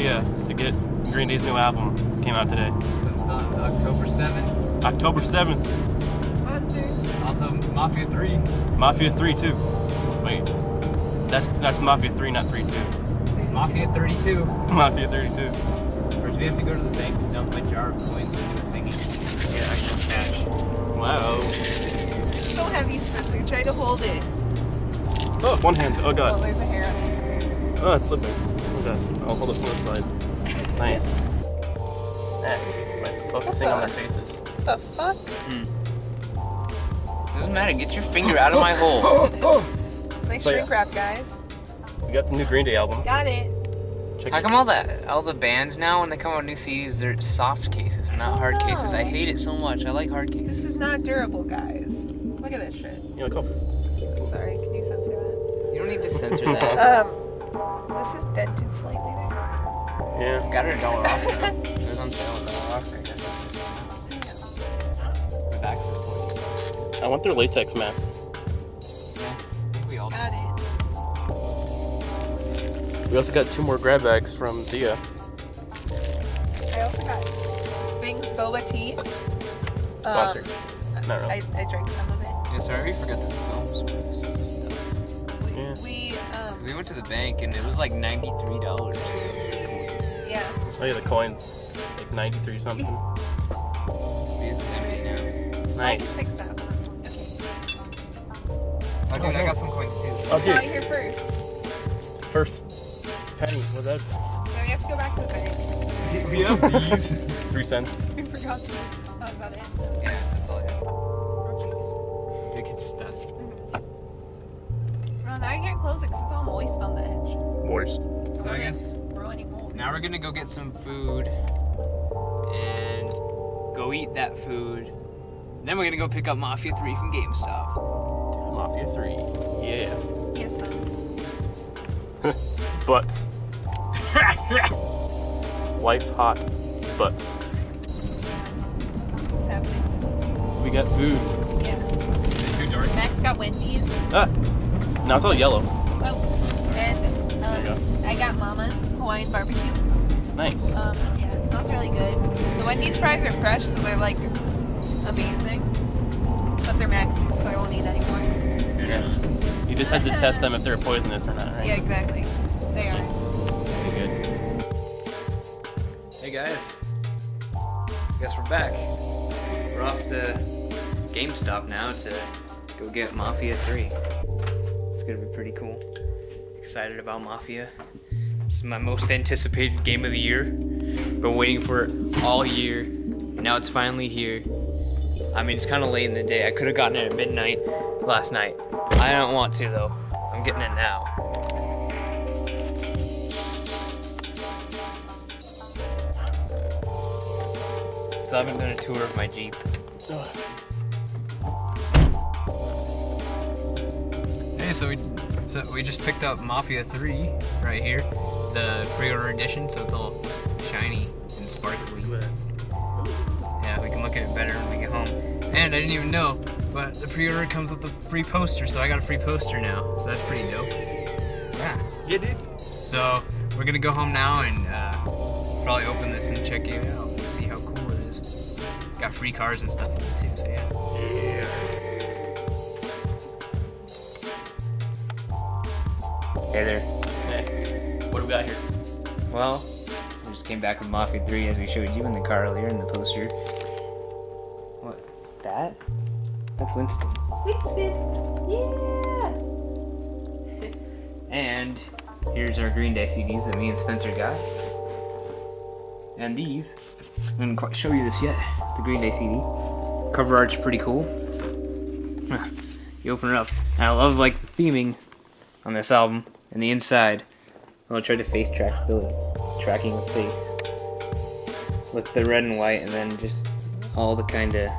Mafia to get Green Day's new album. Came out today. It's on October 7th. October 7th. Also, Mafia 3. Mafia 3 too. Wait, that's Mafia 3, not 3 2. Mafia 32. Mafia 32. First, we have to go to the bank to dump my jar of coins into a thing. Get actual cash. Wow. It's so heavy, Spencer. Try to hold it. Oh, one hand. Oh Oh, god. there's a hair on it. Oh, it's slipping. Oh god. I'll hold it from the side. Nice. Nice. Focusing on their faces. What the fuck? Doesn't matter. Get your finger out of my hole. Nice So, shrink yeah. wrap, guys. We got the new Green Day album. Got it. Check How it. come all the bands now, when they come out with new CDs, they're soft cases, not hard cases? I hate it so much. I like hard This cases. is not durable, guys. Look at this shit. You know, Sorry, can you censor that? You don't need to censor that. This is dented slightly there. yeah. Got it $1 off though. It was on sale at $1 off, I guess. The back's the point. I want their latex masks. Yeah, I think we all do. Got it. We also got 2 more grab bags from Zia. I also got Bing's boba tea. Sponsor. No. I drank some of it. Yeah, sorry, we forgot the films stuff. Yeah. We Cause we went to the bank and it was like $93. yeah. Oh yeah, the coins. Like 93 something. It's empty now. I can Nice. fix that one. Okay. Oh, dude, I got some coins too. Oh, Saw dude. it here first. First penny. What's that? Now we have to go back to the bank. We have these. 3 cents. We forgot to. Oh, is that it? Yeah, that's all I have. Oh, Dude, get stuck. jeez. Well, now you can't close it because it's all moist on the edge. Moist. So I guess Grow any mold. now we're gonna go get some food and go eat that food. Then we're gonna go pick up Mafia 3 from GameStop. Mafia 3. Yeah. Yes, son. Butts. Wife hot butts. What's happening? We got food. Yeah. Is it too dark? Max got Wendy's. Ah. Now it's all yellow. Oh, and There you I got Mama's Hawaiian barbecue. Nice. Yeah, it smells really good. The Wendy's fries are fresh, so they're like amazing. But they're Max's, so I won't eat anymore. Yeah. You just had to test them if they're poisonous or not, right? Yeah, exactly. They are. Pretty good. Hey guys, guess we're back. We're off to GameStop now to go get Mafia 3. It's gonna be pretty cool. Excited about Mafia. This is my most anticipated game of the year. Been waiting for it all year. Now it's finally here. I mean, it's kind of late in the day. I could have gotten it at midnight last night. I don't want to though. I'm getting it now. Still haven't done a tour of my Jeep. Hey, so we just picked up Mafia 3 right here, the pre-order edition, so it's all shiny and sparkly. Yeah, we can look at it better when we get home. And I didn't even know, but the pre-order comes with a free poster, so I got a free poster now, so that's pretty dope. Yeah. Yeah, dude. So we're gonna go home now and probably open this and check it out, see how cool it is. Got free cars and stuff in it too, so yeah. Hey there. Hey. What do we got here? Well, we just came back with Mafia 3 as we showed you in the car earlier in the poster. What? That? That's Winston. Winston! Yeah! And here's our Green Day CDs that me and Spencer got. And these, I didn't quite show you this yet, the Green Day CD. Cover art's pretty cool. You open it up. And I love like the theming on this album. And the inside, I'll try to face track Billy. It's tracking his face. With the red and white and then just all the kind of,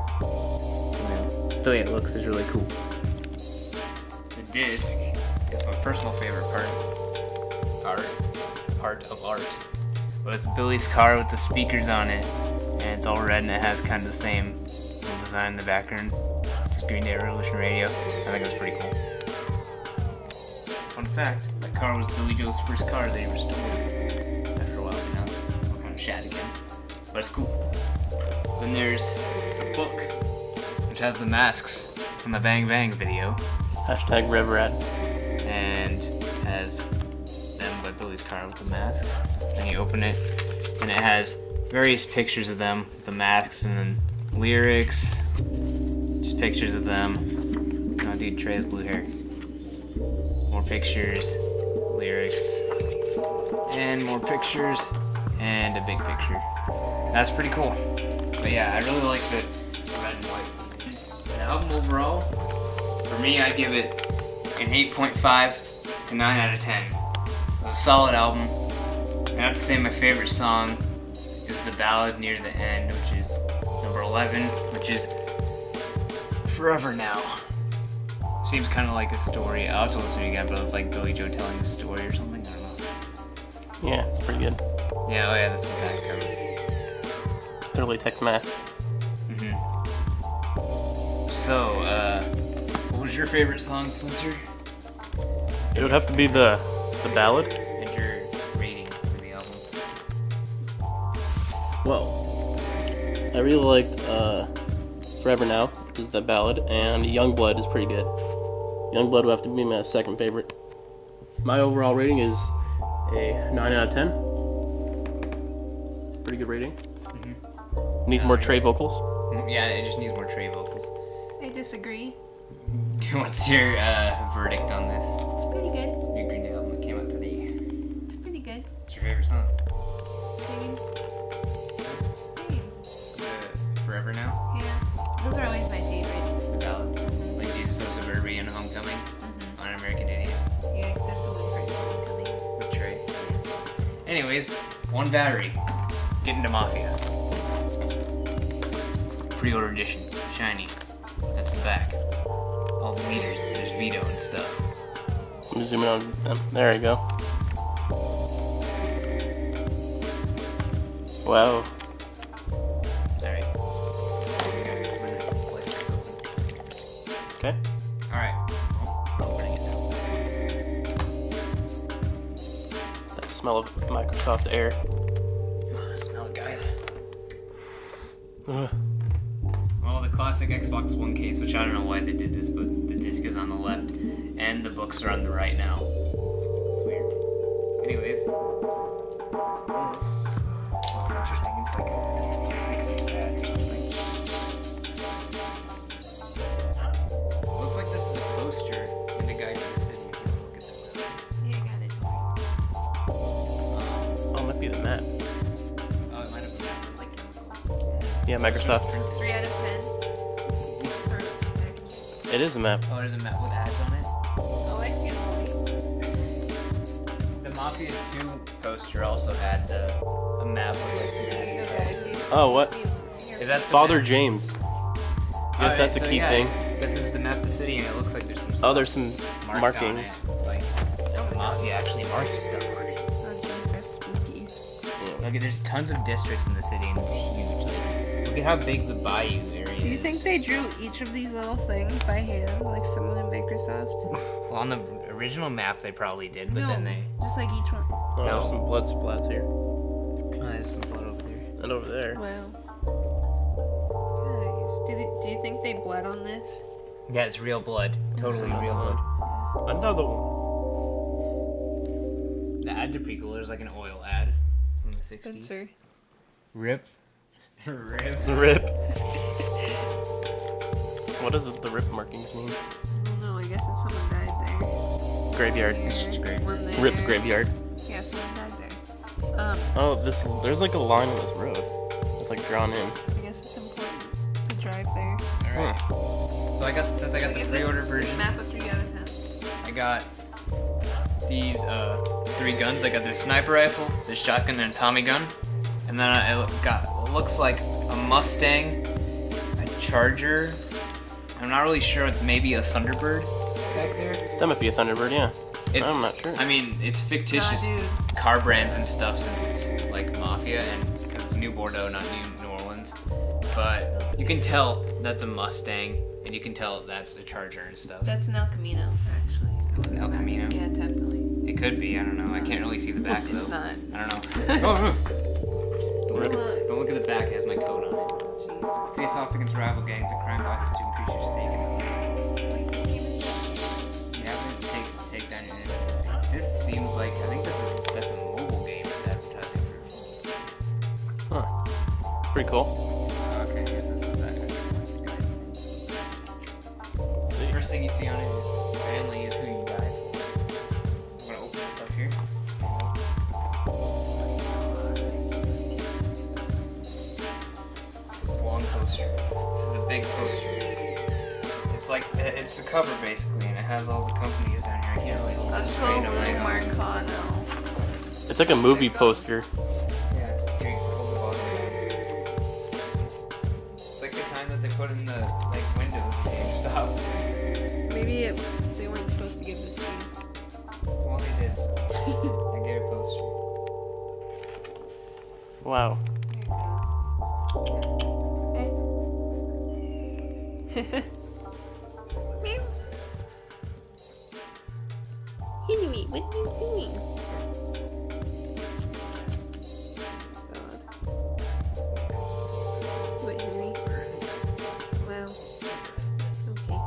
just the way it looks is really cool. The disc is my personal favorite part of art. With Billy's car with the speakers on it, and it's all red and it has kind of the same little design in the background. Just Green Day Revolution Radio. I think that's pretty cool. Fun fact, that car was Billy Joe's first car that he restored after a while, you know. chat again. But it's cool. Then there's the book, which has the masks from the Bang Bang video. Hashtag RevRad. And has them by Billy's car with the masks. Then you open it, and it has various pictures of them, the masks, and then lyrics. Just pictures of them. Oh, dude, Trey has blue hair. More pictures, lyrics, and more pictures, and a big picture. That's pretty cool. But yeah, I really like the red and white. The album overall, for me, I give it an 8.5 to 9 out of 10. It was a solid album. I have to say my favorite song is the ballad near the end, which is number 11, which is Forever Now. Seems kind of like a story. I'll have to listen to it again, but it's like Billy Joe telling a story or something. I don't know. Yeah, it's pretty good. Yeah, oh yeah, that's the back cover. Early Tex-Mex. So, what was your favorite song, Spencer? It would have to be the ballad. And your rating for the album? Well, I really liked Forever Now, which is the ballad, and Youngblood is pretty good. Youngblood would have to be my second favorite. My overall rating is a 9 out of 10. Pretty good rating. Needs more Trey vocals. Yeah, it just needs more Trey vocals. I disagree. What's your verdict on this? It's pretty good. New GreenDay album that came out today. It's pretty good. What's your favorite song? Same. Forever Now? Yeah. Those are always my favorites. The ballads? Like Jesus of Suburbia and Homecoming? On American Idiot? Yeah, except the one for Homecoming. With Trey. Anyways, one battery. Get into Mafia. Pre-order edition. Shiny. That's the back. All the meters. There's Vito and stuff. I'm zooming on them. There you go. Wow. Sorry. Okay. Alright. I'll bring it down. That smell of Microsoft Air. Oh, smell it, guys. Ugh. Well, the classic Xbox One case, which I don't know why they did this, but the disc is on the left, and the books are on the right now. It's weird. Anyways, this looks interesting. It's like a 60s ad or something. Looks like this is a poster in the Guide to the City. If you look at the map. Yeah, I got it. Oh, it might be the map. Oh, it might have been like chemicals. Yeah, Microsoft. 3 out of 10. For packaging. It is a map. Oh, there's a map with ads on it. Oh, I see it. The Mafia 2 poster also had a map with like some ads. Okay, I see. Oh, what? Is that the Father map? James. Yes, that's a key thing. This is the map of the city, and it looks like there's some Oh, stuff there's some marked on markings. it. Like, Mafia actually marked stuff on it. Oh, jeez, that's spooky. Look, there's tons of districts in the city, and it's huge. Like, look at how big the Bayou area is. Do you think they drew each of these little things by hand, like someone in Microsoft? Well, on the original map, they probably did, but then they... just like each one. Oh, No. there's some blood splats here. Oh, there's some blood over there. And over there. Wow. Guys, do you think they bled on this? Yeah, it's real blood. Totally real blood. Another one. The ads are pretty cool. There's like an oil ad from the 60s. Spencer. Rip. Rip. Rip. What does the rip markings mean? I don't know, I guess if someone died there. Graveyard. There, It's just great. one there. Rip graveyard. Yeah, someone died there. Oh, there's like a line on this road. It's like drawn in. I guess it's important to drive there. Alright. So since I got the Give this pre-order version, map a 3 out of 10. I got these 3 guns. I got this sniper rifle, this shotgun, and a Tommy gun. And then I got what looks like a Mustang, a Charger. I'm not really sure. Maybe a Thunderbird back there. That might be a Thunderbird, yeah. It's, I'm not sure. I mean, it's fictitious Nah, dude. car brands and stuff since it's like Mafia and because it's New Bordeaux, not New Orleans. But you can tell that's a Mustang, and you can tell that's a Charger and stuff. That's an El Camino, actually. It's an El Camino? Yeah, definitely. It could be. I don't know. I can't really see the back though. It's not. I don't know. Oh, Look at the back, it has my code on it. Jeez. Face off against rival gangs and crime bosses to increase your stake in them. Like this game is Yeah, but it takes to take down your enemies. This seems like, I think that's a mobile game it's advertising for. Huh. Pretty cool. Okay, I guess this is that. Let's see. First thing you see on it is family is who you guide. I'm gonna open this up here. This is a long poster. This is a big poster. It's like, it's the cover basically, and it has all the companies down here. I can't really hold a this straight. I'm right on it. Marcano. It's like a movie poster. Yeah, here, hold the bottom. It's like the kind that they put in the windows of GameStop. Maybe they weren't supposed to give this to you. Well, they did. So I get a poster. Wow. There it goes. Meow. Henry, what are you doing? That's odd. What, Henry? Wow. Okay.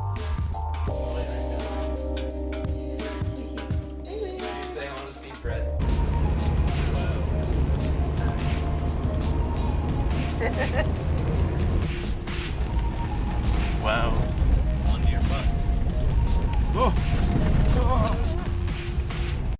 You say I want to see Brett. Wow. On your butt. Oh.